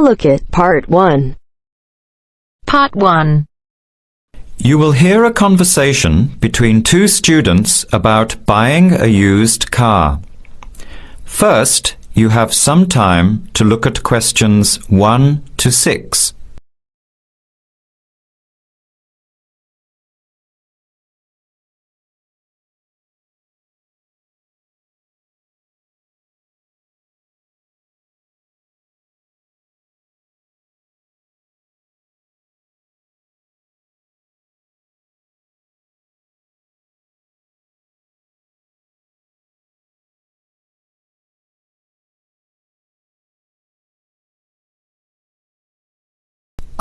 look at Part 1. Part 1. You will hear a conversation between two students about buying a used car. First, you have some time to look at questions 1 to 6.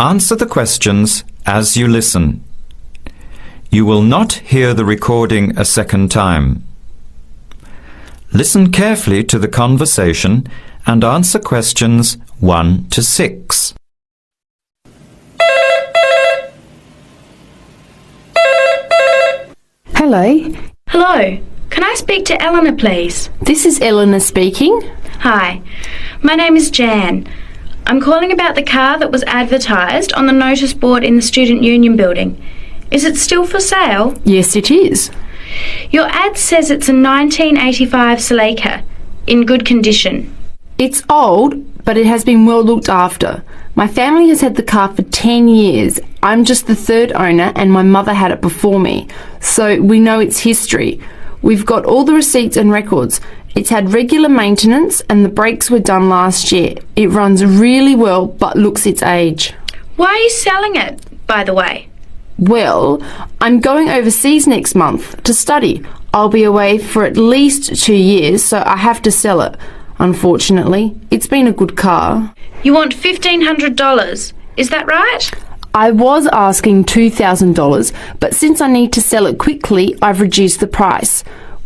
Answer the questions as you listen. You will not hear the recording a second time. Listen carefully to the conversation and answer questions 1 to 6. Hello. Hello. Can I speak to Eleanor, please? This is Eleanor speaking. Hi. My name is Jan. I'm calling about the car that was advertised on the notice board in the Student Union building. Is it still for sale? Yes, it is. Your ad says it's a 1985 Celica, in good condition. It's old, but it has been well looked after. My family has had the car for 10 years. I'm just the third owner and my mother had it before me, so we know its history. We've got all the receipts and records. It's had regular maintenance and the brakes were done last year. It runs really well but looks its age. Why are you selling it, by the way? Well, I'm going overseas next month to study. I'll be away for at least 2 years, so I have to sell it. Unfortunately, it's been a good car. You want $1,500, is that right? I was asking $2,000, but since I need to sell it quickly, I've reduced the price.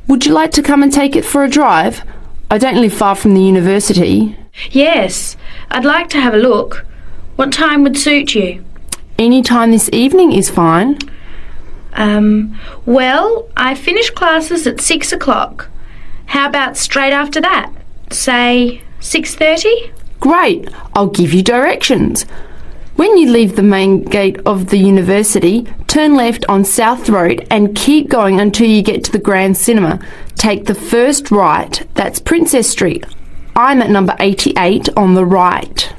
Would you like to come and take it for a drive? I don't live far from the university. Yes, I'd like to have a look. What time would suit you? Any time this evening is fine. Well, I finish classes at 6 o'clock. How about straight after that? Say 6:30? Great, I'll give you directions. When you leave the main gate of the university, turn left on South Road and keep going until you get to the Grand Cinema. Take the first right, that's Princess Street. I'm at number 88 on the right.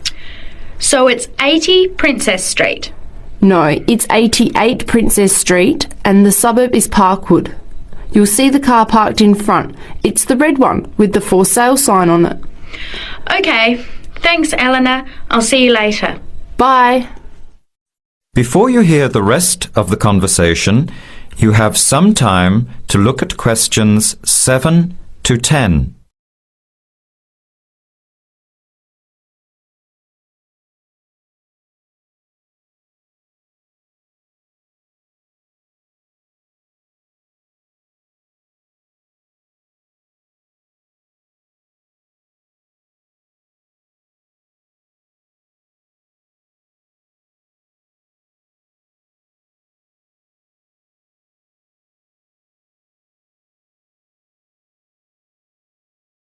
So it's 80 Princess Street? No, it's 88 Princess Street and the suburb is Parkwood. You'll see the car parked in front. It's the red one with the for sale sign on it. Okay, thanks Eleanor. I'll see you later. Bye. Before you hear the rest of the conversation, you have some time to look at questions 7 to 10.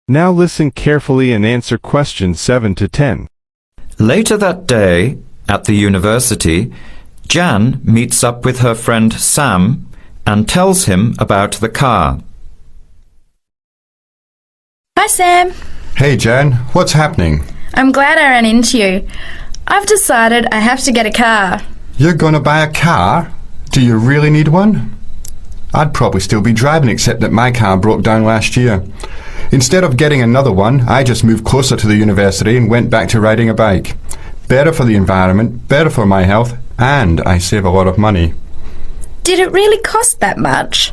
Now listen carefully and answer questions 7 to 10. Later that day, at the university, Jan meets up with her friend Sam and tells him about the car. Hi Sam. Hey Jan, what's happening? I'm glad I ran into you. I've decided I have to get a car. You're gonna buy a car? Do you really need one? I'd probably still be driving except that my car broke down last year. Instead of getting another one, I just moved closer to the university and went back to riding a bike. Better for the environment, better for my health, and I save a lot of money. Did it really cost that much?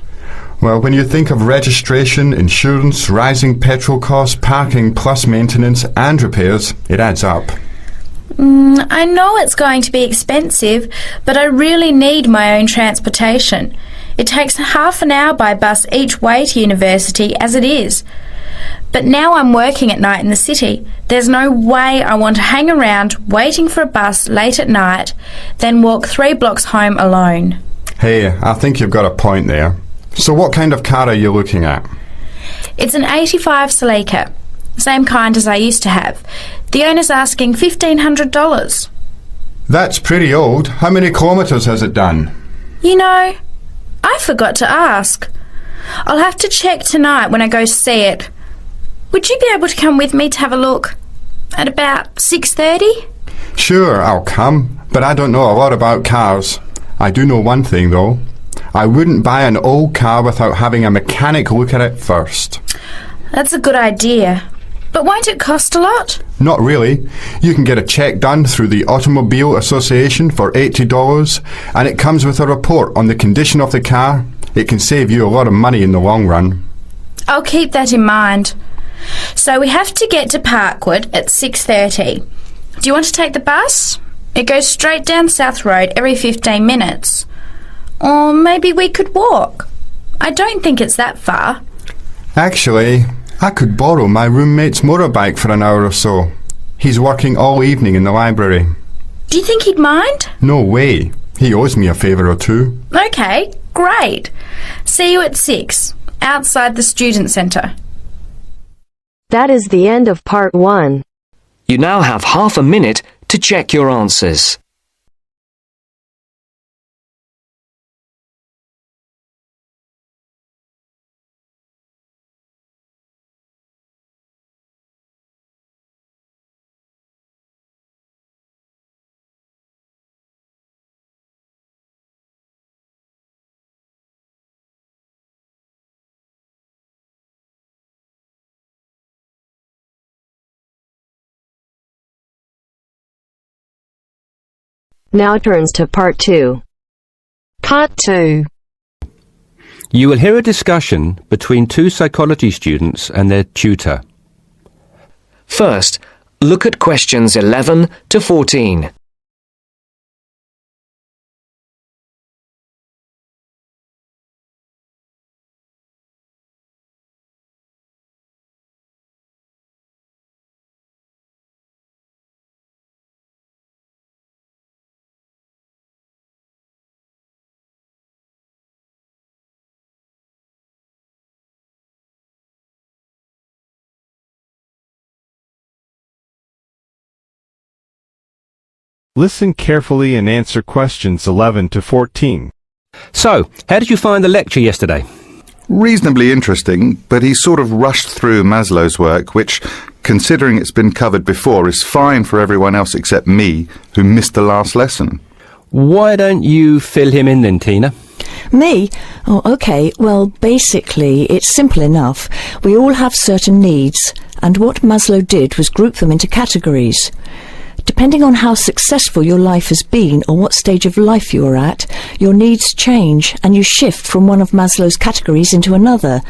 Well, when you think of registration, insurance, rising petrol costs, parking plus maintenance and repairs, it adds up. I know it's going to be expensive, but I really need my own transportation. It takes half an hour by bus each way to university as it is. But now I'm working at night in the city. There's no way I want to hang around waiting for a bus late at night, then walk 3 blocks home alone. Hey, I think you've got a point there. So what kind of car are you looking at? It's an 85 Celica. Same kind as I used to have. The owner's asking $1,500. That's pretty old. How many kilometres has it done? You know, I forgot to ask. I'll have to check tonight when I go see it. Would you be able to come with me to have a look? At about 6:30? Sure, I'll come, but I don't know a lot about cars. I do know one thing, though. I wouldn't buy an old car without having a mechanic look at it first. That's a good idea. But won't it cost a lot? Not really. You can get a check done through the Automobile Association for $80, and it comes with a report on the condition of the car. It can save you a lot of money in the long run. I'll keep that in mind. So we have to get to Parkwood at 6:30. Do you want to take the bus? It goes straight down South Road every 15 minutes. Or maybe we could walk. I don't think it's that far. Actually, I could borrow my roommate's motorbike for an hour or so. He's working all evening in the library. Do you think he'd mind? No way. He owes me a favour or two. Okay, great. See you at 6, outside the student centre. That is the end of part 1. You now have half a minute to check your answers. Now turns to part 2. Part 2. You will hear a discussion between two psychology students and their tutor. First, look at questions 11 to 14. Listen carefully and answer questions 11 to 14. So, how did you find the lecture yesterday? Reasonably interesting, but he sort of rushed through Maslow's work, which, considering it's been covered before, is fine for everyone else except me, who missed the last lesson. Why don't you fill him in then, Tina? Me? Oh, okay. Well, basically, it's simple enough. We all have certain needs, and what Maslow did was group them into categories. Depending on how successful your life has been or what stage of life you are at, your needs change and you shift from one of Maslow's categories into another.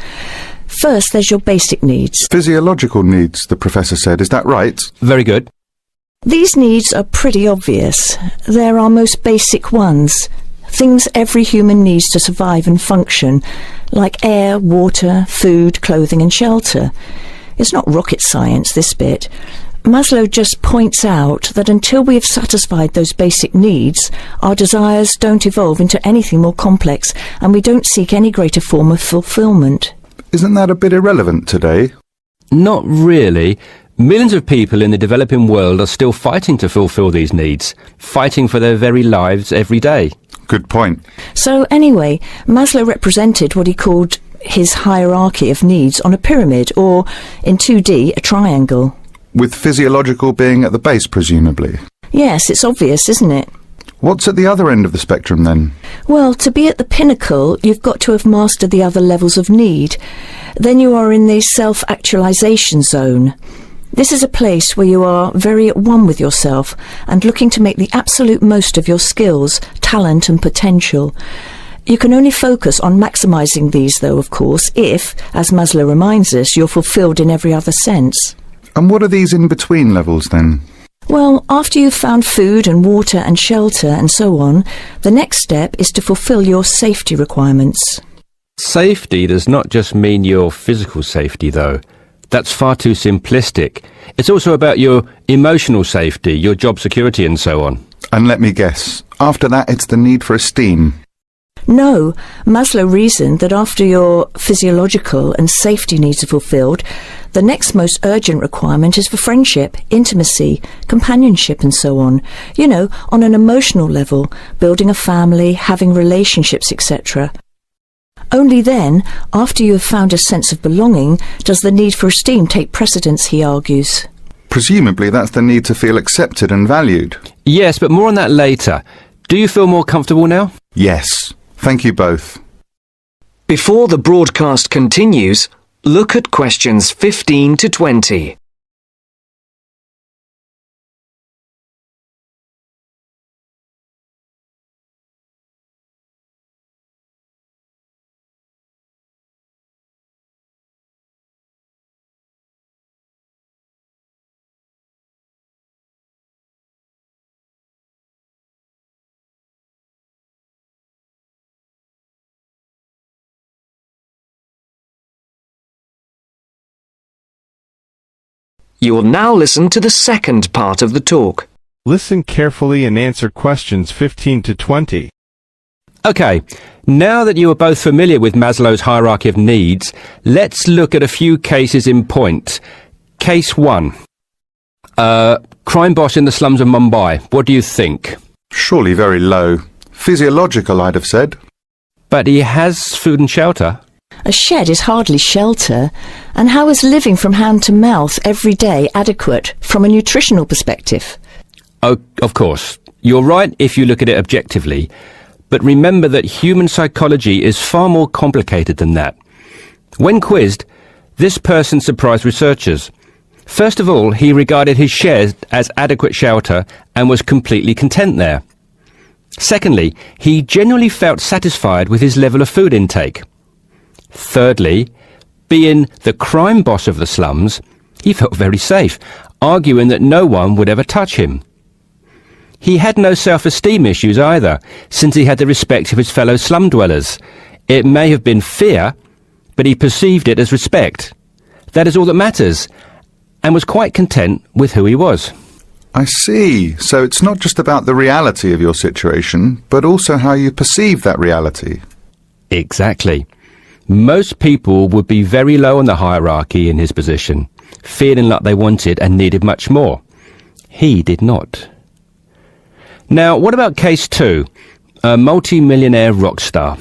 First, there's your basic needs. Physiological needs, the professor said. Is that right? Very good. These needs are pretty obvious. They're our most basic ones. Things every human needs to survive and function, like air, water, food, clothing and shelter. It's not rocket science, this bit. Maslow just points out that until we have satisfied those basic needs, our desires don't evolve into anything more complex, and we don't seek any greater form of fulfillment. Isn't that a bit irrelevant today? Not really. Millions of people in the developing world are still fighting to fulfill these needs, fighting for their very lives every day. Good point. So anyway, Maslow represented what he called his hierarchy of needs on a pyramid, or in 2D, a triangle. With physiological being at the base, presumably. Yes, it's obvious, isn't it? What's at the other end of the spectrum, then? Well, to be at the pinnacle, you've got to have mastered the other levels of need. Then you are in the self-actualization zone. This is a place where you are very at one with yourself and looking to make the absolute most of your skills, talent and potential. You can only focus on maximising these, though, of course, if, as Maslow reminds us, you're fulfilled in every other sense. And what are these in-between levels, then? Well, after you've found food and water and shelter and so on, the next step is to fulfill your safety requirements. Safety does not just mean your physical safety, though. That's far too simplistic. It's also about your emotional safety, your job security and so on. And let me guess, after that it's the need for esteem. No, Maslow reasoned that after your physiological and safety needs are fulfilled, the next most urgent requirement is for friendship, intimacy, companionship and so on. You know, on an emotional level, building a family, having relationships, etc. Only then, after you have found a sense of belonging, does the need for esteem take precedence, he argues. Presumably that's the need to feel accepted and valued. Yes, but more on that later. Do you feel more comfortable now? Yes. Thank you both. Before the broadcast continues, look at questions 15 to 20. You will now listen to the second part of the talk. Listen carefully and answer questions 15 to 20. Okay, now that you are both familiar with Maslow's hierarchy of needs, let's look at a few cases in point. Case 1. Crime boss in the slums of Mumbai. What do you think? Surely very low. Physiological, I'd have said. But he has food and shelter. A shed is hardly shelter, and how is living from hand to mouth every day adequate from a nutritional perspective? Oh, of course. You're right if you look at it objectively, but remember that human psychology is far more complicated than that. When quizzed, this person surprised researchers. First of all, he regarded his shed as adequate shelter and was completely content there. Secondly, he genuinely felt satisfied with his level of food intake. Thirdly, being the crime boss of the slums, he felt very safe, arguing that no one would ever touch him. He had no self-esteem issues either, since he had the respect of his fellow slum dwellers. It may have been fear, but he perceived it as respect. That is all that matters, and was quite content with who he was. I see. So it's not just about the reality of your situation, but also how you perceive that reality. Exactly. Most people would be very low on the hierarchy in his position, feeling like they wanted and needed much more. He did not. Now, what about case 2? A multi-millionaire rock star.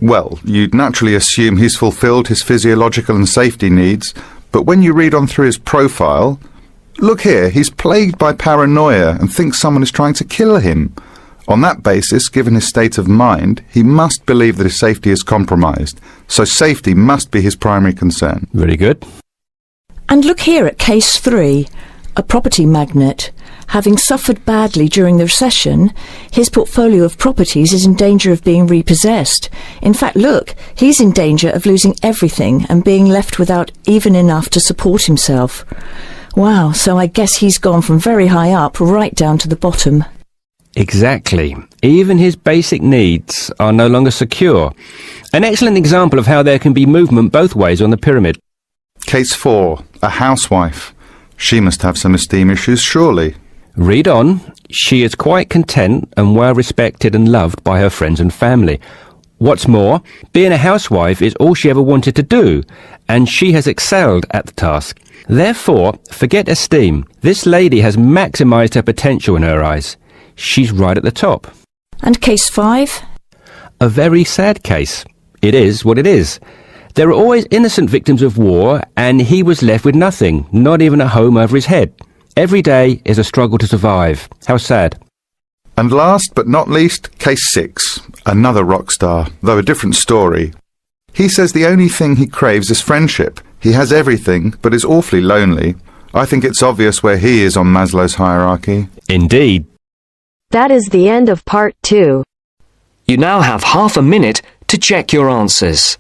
Well, you'd naturally assume he's fulfilled his physiological and safety needs, but when you read on through his profile, look here, he's plagued by paranoia and thinks someone is trying to kill him. On that basis, given his state of mind, he must believe that his safety is compromised. So safety must be his primary concern. Very good. And look here at case 3, a property magnate. Having suffered badly during the recession, his portfolio of properties is in danger of being repossessed. In fact, look, he's in danger of losing everything and being left without even enough to support himself. Wow, so I guess he's gone from very high up right down to the bottom. Exactly. Even his basic needs are no longer secure. An excellent example of how there can be movement both ways on the pyramid. Case 4. A housewife. She must have some esteem issues, surely. Read on. She is quite content and well respected and loved by her friends and family. What's more, being a housewife is all she ever wanted to do, and she has excelled at the task. Therefore, forget esteem. This lady has maximised her potential in her eyes. She's right at the top. And case 5? A very sad case. It is what it is. There are always innocent victims of war, and he was left with nothing, not even a home over his head. Every day is a struggle to survive. How sad. And last but not least, case 6. Another rock star, though a different story. He says the only thing he craves is friendship. He has everything, but is awfully lonely. I think it's obvious where he is on Maslow's hierarchy. Indeed. That is the end of part 2. You now have half a minute to check your answers.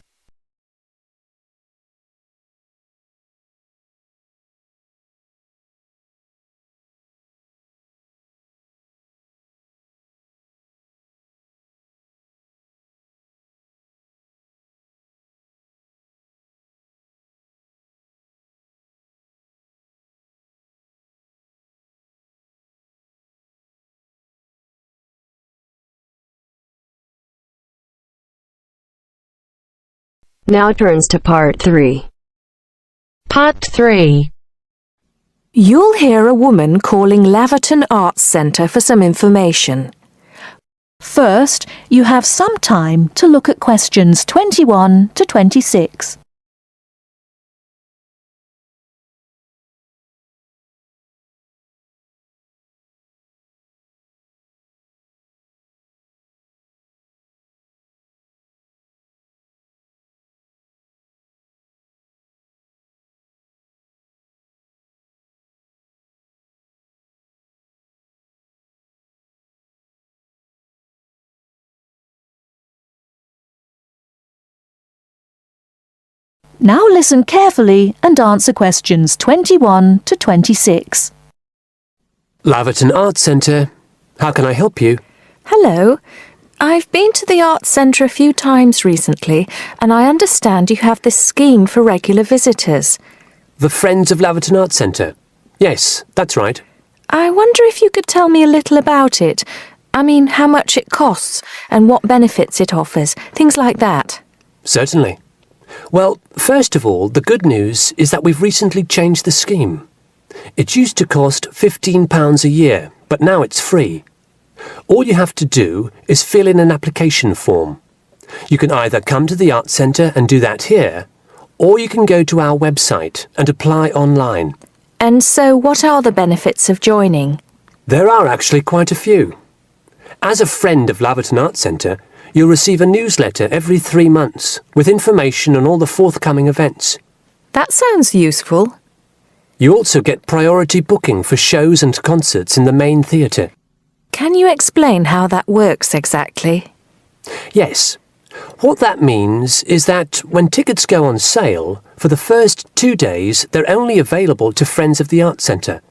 Now turns to Part 3. Part 3. You'll hear a woman calling Laverton Arts Centre for some information. First, you have some time to look at questions 21 to 26. Now listen carefully and answer questions 21 to 26. Laverton Arts Centre. How can I help you? Hello. I've been to the Arts Centre a few times recently, and I understand you have this scheme for regular visitors. The Friends of Laverton Arts Centre. Yes, that's right. I wonder if you could tell me a little about it. I mean, how much it costs and what benefits it offers, things like that. Certainly. Well, first of all, the good news is that we've recently changed the scheme. It used to cost £15 a year, but now it's free. All you have to do is fill in an application form. You can either come to the Arts Centre and do that here, or you can go to our website and apply online. And so what are the benefits of joining? There are actually quite a few. As a friend of Laverton Arts Centre, you'll receive a newsletter every 3 months with information on all the forthcoming events. That sounds useful. You also get priority booking for shows and concerts in the main theatre. Can you explain how that works exactly? Yes. What that means is that when tickets go on sale, for the first 2 days they're only available to Friends of the Arts Centre.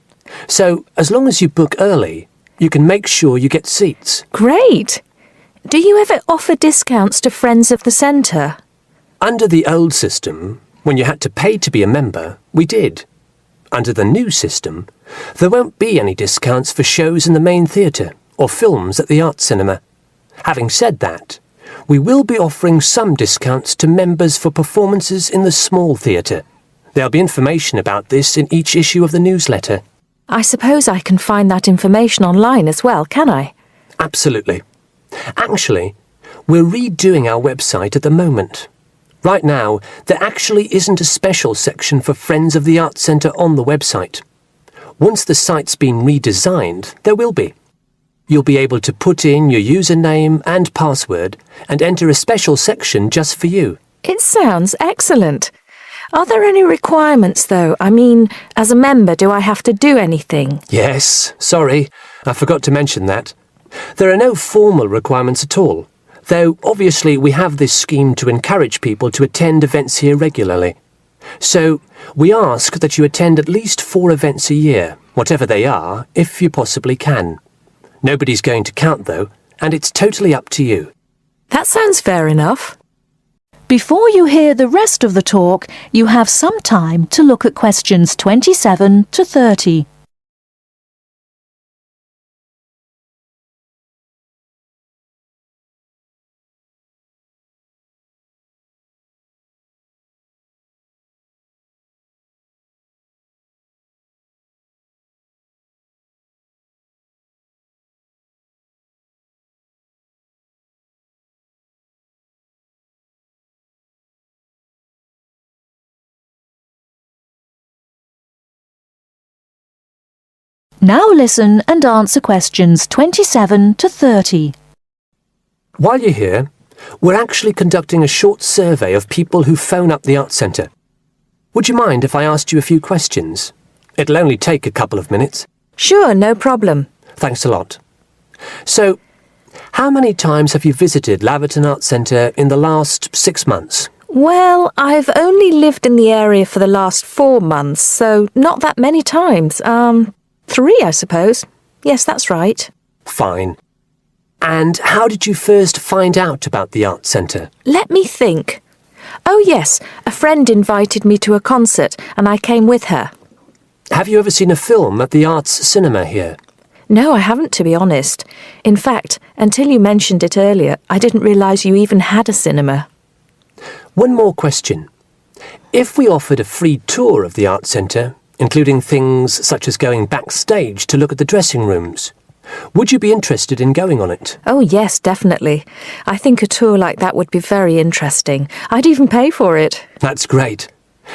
So, as long as you book early, you can make sure you get seats. Great! Do you ever offer discounts to Friends of the Centre? Under the old system, when you had to pay to be a member, we did. Under the new system, there won't be any discounts for shows in the main theatre or films at the Arts Cinema. Having said that, we will be offering some discounts to members for performances in the small theatre. There'll be information about this in each issue of the newsletter. I suppose I can find that information online as well, can I? Absolutely. Actually, we're redoing our website at the moment. Right now, there actually isn't a special section for Friends of the Arts Centre on the website. Once the site's been redesigned, there will be. You'll be able to put in your username and password and enter a special section just for you. It sounds excellent. Are there any requirements, though? I mean, as a member, do I have to do anything? Yes, sorry, I forgot to mention that. There are no formal requirements at all, though obviously we have this scheme to encourage people to attend events here regularly. So, we ask that you attend at least 4 events a year, whatever they are, if you possibly can. Nobody's going to count, though, and it's totally up to you. That sounds fair enough. Before you hear the rest of the talk, you have some time to look at questions 27 to 30. Now listen and answer questions 27 to 30. While you're here, we're actually conducting a short survey of people who phone up the Arts Centre. Would you mind if I asked you a few questions? It'll only take a couple of minutes. Sure, no problem. Thanks a lot. So, how many times have you visited Laverton Arts Centre in the last 6 months? Well, I've only lived in the area for the last 4 months, so not that many times. 3, I suppose. Yes, that's right. Fine. And how did you first find out about the Arts Centre? Let me think. Oh yes, a friend invited me to a concert and I came with her. Have you ever seen a film at the Arts Cinema here? No, I haven't, to be honest. In fact, until you mentioned it earlier, I didn't realise you even had a cinema. One more question. If we offered a free tour of the Art Centre, including things such as going backstage to look at the dressing rooms, would you be interested in going on it? Oh, yes, definitely. I think a tour like that would be very interesting. I'd even pay for it. That's great.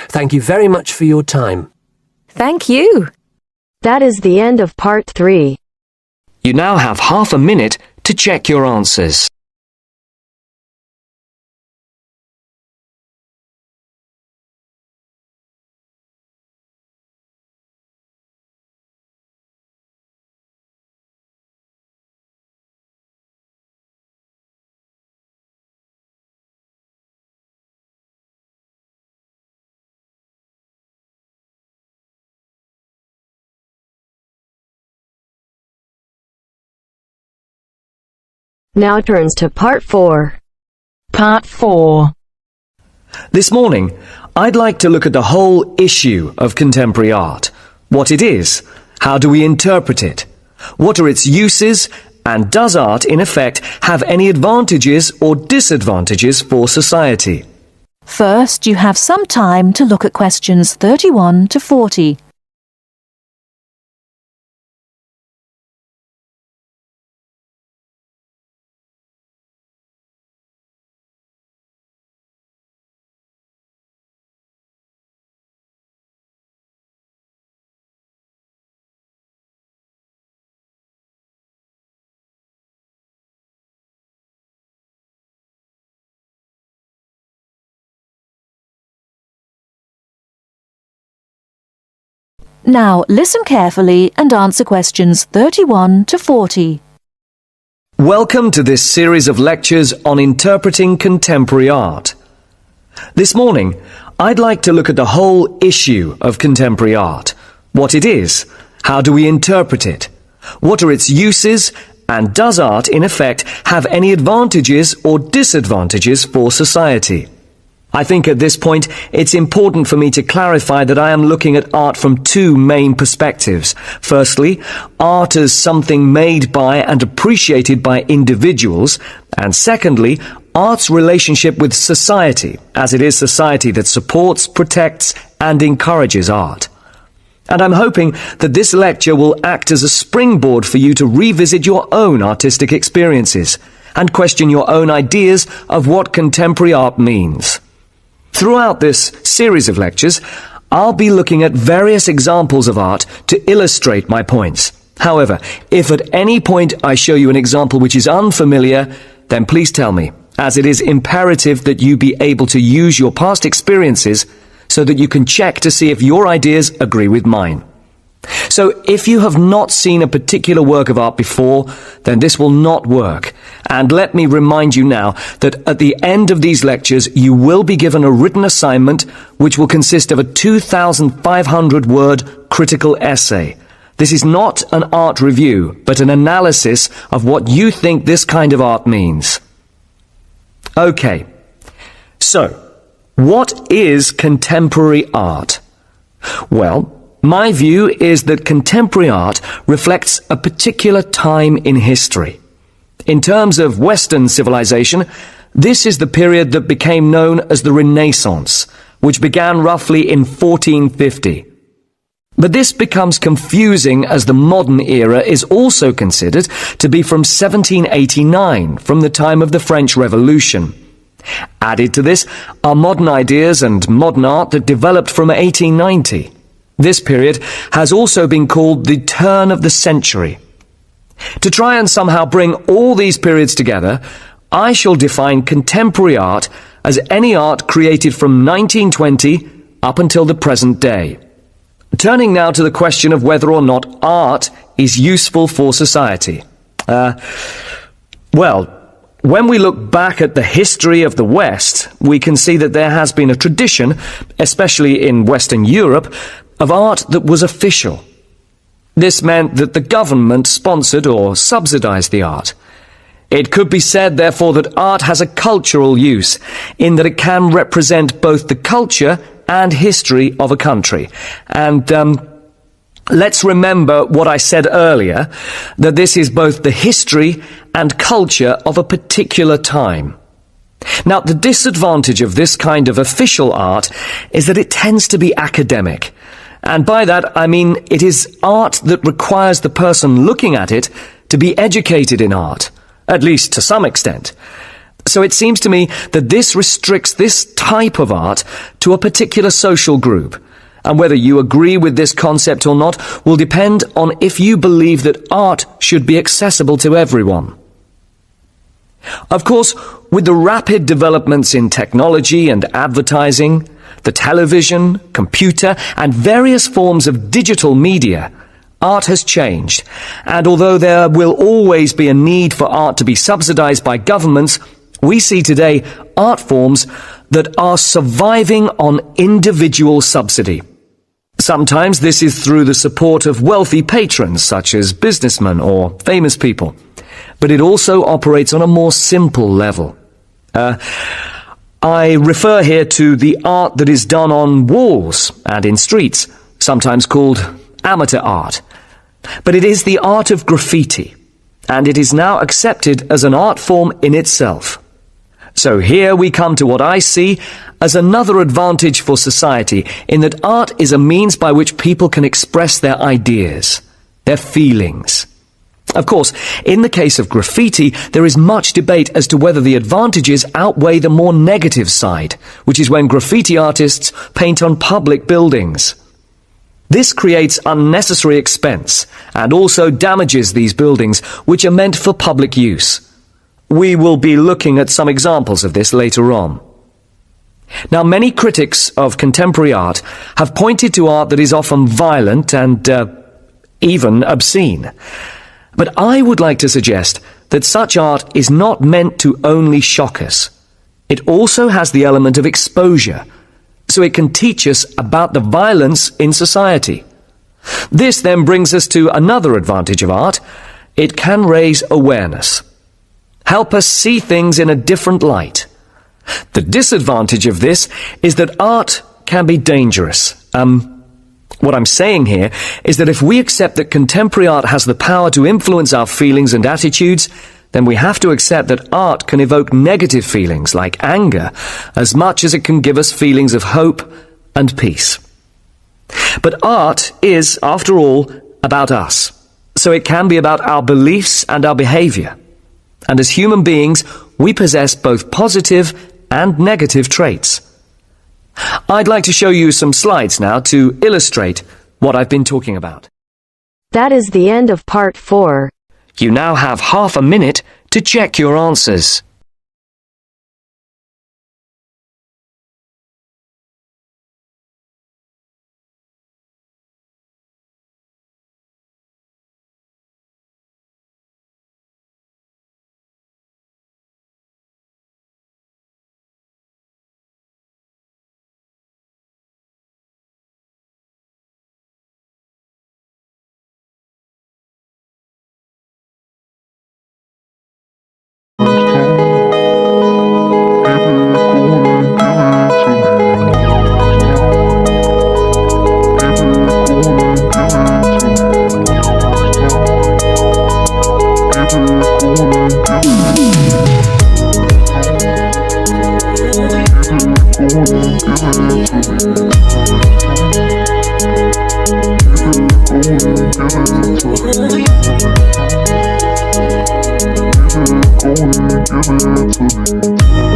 Thank you very much for your time. Thank you. That is the end of part 3. You now have half a minute to check your answers. Now turns to part 4. Part 4. This morning, I'd like to look at the whole issue of contemporary art. What it is, how do we interpret it, what are its uses, and does art, in effect, have any advantages or disadvantages for society? First, you have some time to look at questions 31 to 40. Now, listen carefully and answer questions 31 to 40. Welcome to this series of lectures on interpreting contemporary art. This morning, I'd like to look at the whole issue of contemporary art. What it is, how do we interpret it, what are its uses, and does art, in effect, have any advantages or disadvantages for society? I think at this point it's important for me to clarify that I am looking at art from two main perspectives. Firstly, art as something made by and appreciated by individuals, and secondly, art's relationship with society, as it is society that supports, protects, and encourages art. And I'm hoping that this lecture will act as a springboard for you to revisit your own artistic experiences and question your own ideas of what contemporary art means. Throughout this series of lectures, I'll be looking at various examples of art to illustrate my points. However, if at any point I show you an example which is unfamiliar, then please tell me, as it is imperative that you be able to use your past experiences so that you can check to see if your ideas agree with mine. So if you have not seen a particular work of art before, then this will not work. And let me remind you now that at the end of these lectures, you will be given a written assignment which will consist of a 2,500-word critical essay. This is not an art review, but an analysis of what you think this kind of art means. Okay, so what is contemporary art? Well, my view is that contemporary art reflects a particular time in history. In terms of Western civilization, this is the period that became known as the Renaissance, which began roughly in 1450. But this becomes confusing as the modern era is also considered to be from 1789, from the time of the French Revolution. Added to this are modern ideas and modern art that developed from 1890. This period has also been called the turn of the century. To try and somehow bring all these periods together, I shall define contemporary art as any art created from 1920 up until the present day. Turning now to the question of whether or not art is useful for society. Well, when we look back at the history of the West, we can see that there has been a tradition, especially in Western Europe, of art that was official. This meant that the government sponsored or subsidized the art. It could be said, therefore, that art has a cultural use, in that it can represent both the culture and history of a country. And let's remember what I said earlier, that this is both the history and culture of a particular time. Now, the disadvantage of this kind of official art is that it tends to be academic. And by that, I mean it is art that requires the person looking at it to be educated in art, at least to some extent. So it seems to me that this restricts this type of art to a particular social group. And whether you agree with this concept or not will depend on if you believe that art should be accessible to everyone. Of course, with the rapid developments in technology and advertising, the television, computer, and various forms of digital media, art has changed. And although there will always be a need for art to be subsidized by governments, we see today art forms that are surviving on individual subsidy. Sometimes this is through the support of wealthy patrons, such as businessmen or famous people. But it also operates on a more simple level. I refer here to the art that is done on walls and in streets, sometimes called amateur art. But it is the art of graffiti, and it is now accepted as an art form in itself. So here we come to what I see as another advantage for society, in that art is a means by which people can express their ideas, their feelings. Of course, in the case of graffiti, there is much debate as to whether the advantages outweigh the more negative side, which is when graffiti artists paint on public buildings. This creates unnecessary expense and also damages these buildings, which are meant for public use. We will be looking at some examples of this later on. Now, many critics of contemporary art have pointed to art that is often violent and even obscene. But I would like to suggest that such art is not meant to only shock us. It also has the element of exposure, so it can teach us about the violence in society. This then brings us to another advantage of art. It can raise awareness, help us see things in a different light. The disadvantage of this is that art can be dangerous. What I'm saying here is that if we accept that contemporary art has the power to influence our feelings and attitudes, then we have to accept that art can evoke negative feelings like anger, as much as it can give us feelings of hope and peace. But art is, after all, about us, so it can be about our beliefs and our behavior. And as human beings, we possess both positive and negative traits. I'd like to show you some slides now to illustrate what I've been talking about. That is the end of part 4. You now have half a minute to check your answers. Give it to me.